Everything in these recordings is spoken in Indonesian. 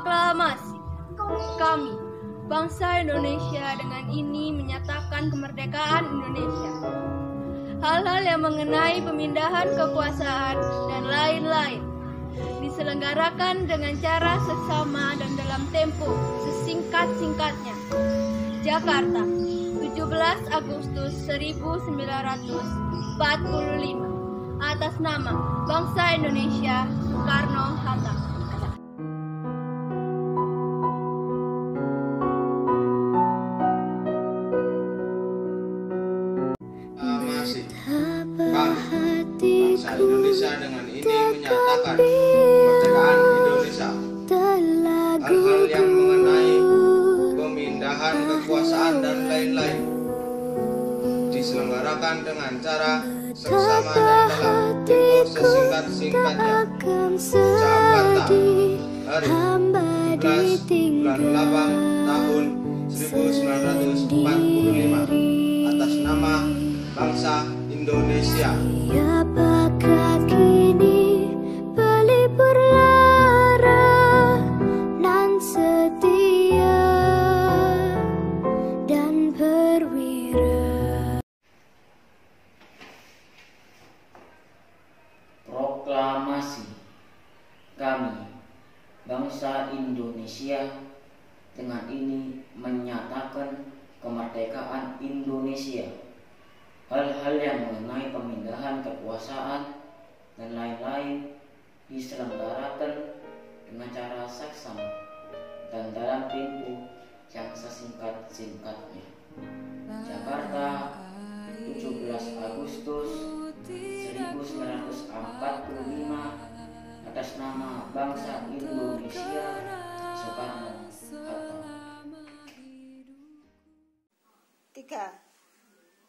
Proklamasi. Kami, bangsa Indonesia, dengan ini menyatakan kemerdekaan Indonesia. Hal-hal yang mengenai pemindahan kekuasaan dan lain-lain diselenggarakan dengan cara seksama dan dalam tempo sesingkat-singkatnya. Jakarta, 17 Agustus 1945, atas nama bangsa Indonesia, Soekarno-Hatta. Bangsa Indonesia dengan ini menyatakan kemerdekaan Indonesia. Hal-hal yang mengenai pemindahan kekuasaan dan lain-lain diselenggarakan dengan cara seksama dan dalam tempo sesingkat-singkatnya. Jakarta, hari 17 bulan 8 tahun 1945, atas nama bangsa Indonesia. Apakah kini pelipur lara nan setia dan perwira. Proklamasi. Kami, bangsa Indonesia, dengan ini menyatakan kemerdekaan Indonesia. Hal-hal yang mengenai pemindahan kekuasaan dan lain-lain diselenggarakan dengan cara seksama dan dalam tempo yang sesingkat-singkatnya. Jakarta, 17 Agustus 1945, atas nama bangsa Indonesia, Soekarno-Hatta. 3.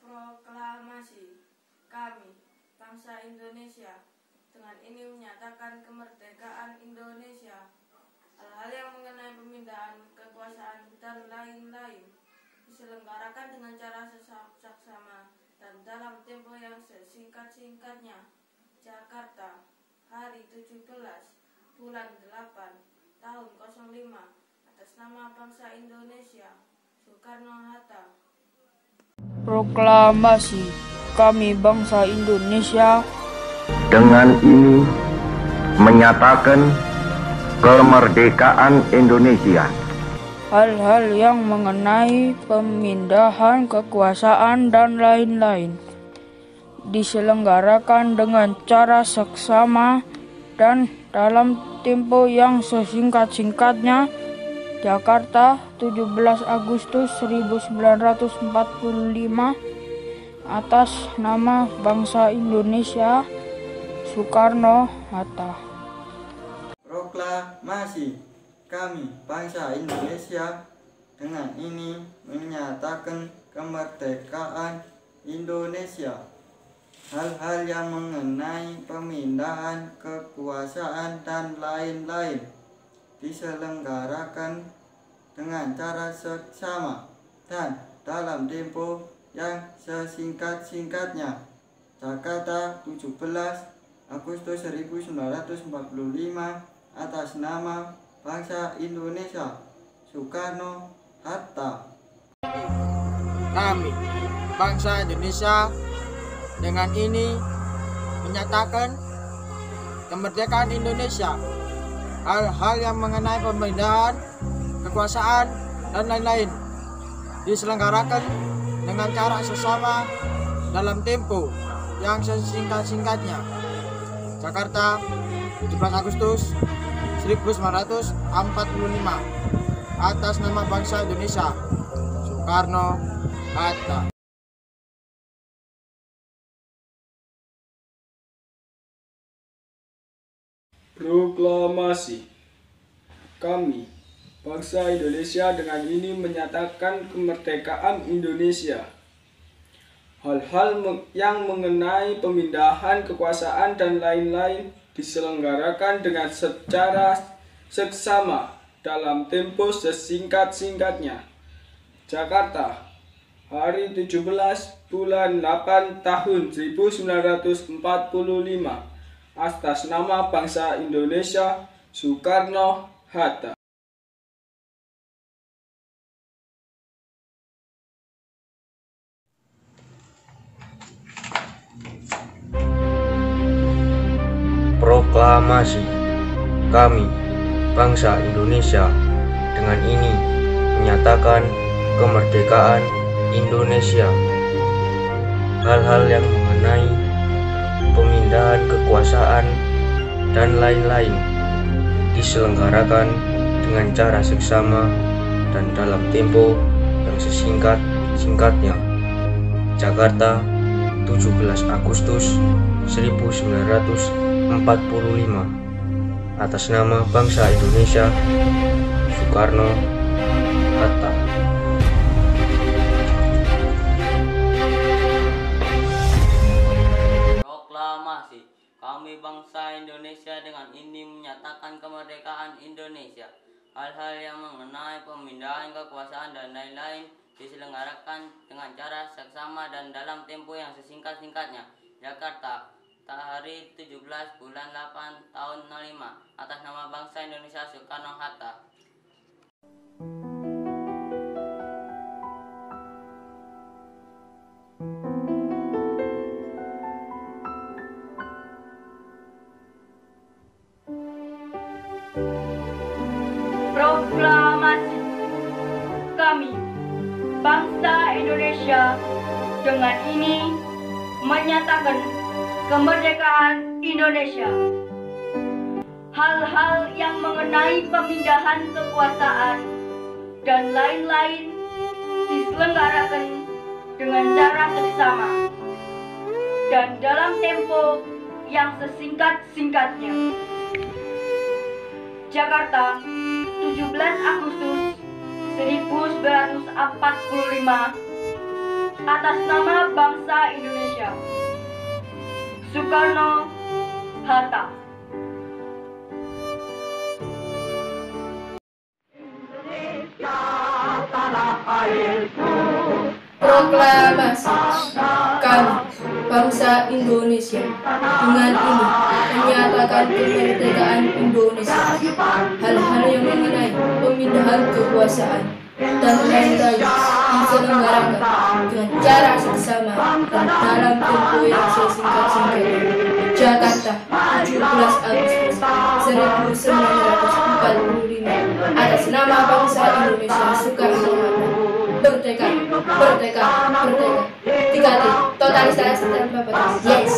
Proklamasi. Kami, bangsa Indonesia, dengan ini menyatakan kemerdekaan Indonesia. Hal-hal yang mengenai pemindahan kekuasaan dan lain-lain diselenggarakan dengan cara seksama dan dalam tempo yang sesingkat-singkatnya. Jakarta, hari 17 bulan 8 tahun 05, atas nama bangsa Indonesia, Soekarno-Hatta. Proklamasi. Kami, bangsa Indonesia, dengan ini menyatakan kemerdekaan Indonesia. hal-hal yang mengenai pemindahan kekuasaan dan lain-lain diselenggarakan dengan cara seksama dan dalam tempo yang sesingkat-singkatnya. Jakarta, 17 Agustus 1945, atas nama bangsa Indonesia, Soekarno-Hatta. Proklamasi. Kami, bangsa Indonesia, dengan ini menyatakan kemerdekaan Indonesia. Hal-hal yang mengenai pemindahan kekuasaan dan lain-lain diselenggarakan dengan cara seksama dan dalam tempo yang sesingkat-singkatnya. Jakarta, 17 Agustus 1945, atas nama bangsa Indonesia, Soekarno-Hatta. Kami, bangsa Indonesia, dengan ini menyatakan kemerdekaan Indonesia. Hal-hal yang mengenai pemindahan kekuasaan dan lain-lain diselenggarakan dengan cara seksama dalam tempo yang sesingkat-singkatnya. Jakarta, 17 Agustus 1945, atas nama bangsa Indonesia, Soekarno-Hatta. Proklamasi. Kami, bangsa Indonesia, dengan ini menyatakan kemerdekaan Indonesia. Hal-hal yang mengenai pemindahan kekuasaan dan lain-lain diselenggarakan dengan secara seksama dalam tempo sesingkat-singkatnya. Jakarta, hari 17 bulan 8 tahun 1945, atas nama bangsa Indonesia, Soekarno-Hatta. Proklamasi. Kami, bangsa Indonesia, dengan ini menyatakan kemerdekaan Indonesia. Hal-hal yang mengenai pemindahan kekuasaan dan lain-lain diselenggarakan dengan cara seksama dan dalam tempo yang sesingkat-singkatnya. Jakarta, 17 Agustus 1945. Atas nama bangsa Indonesia, Soekarno-Hatta. Proklamasi. Kami bangsa Indonesia dengan ini menyatakan kemerdekaan Indonesia. Hal-hal yang mengenai pemindahan kekuasaan dan lain-lain diselenggarakan dengan cara seksama dan dalam tempo yang sesingkat-singkatnya. Jakarta, hari 17 bulan 8 tahun 05. Atas nama bangsa Indonesia, Soekarno-Hatta. Proklamasi. Kami, bangsa Indonesia, dengan ini menyatakan kemerdekaan Indonesia. Hal-hal yang mengenai pemindahan kekuasaan dan lain-lain diselenggarakan dengan cara seksama dan dalam tempo yang sesingkat-singkatnya. Jakarta, 17 Agustus 1945. Atas nama bangsa Indonesia, Soekarno-Hatta. Proklamasi. Kami, bangsa Indonesia, dengan ini menyatakan kemerdekaan Indonesia. Hal-hal yang mengenai pemindahan kekuasaan dan lain-lain diselenggarakan dengan cara seksama dan dalam tempo yang sesingkat-singkatnya. Jakarta, 17 Agustus 1945. Atas nama bangsa Indonesia, Soekarno-Hatta. Merdeka, merdeka, merdeka. 3T, totalitas tanpa batas. Yes.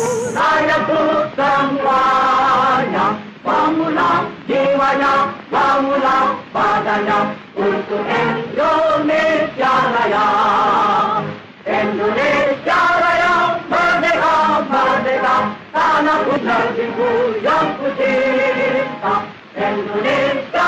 Bangunlah jiwanya, bangunlah badannya untuk Indonesia Raya. Indonesia Raya, merdeka, merdeka, tanah negeriku yang ku cinta. Indonesia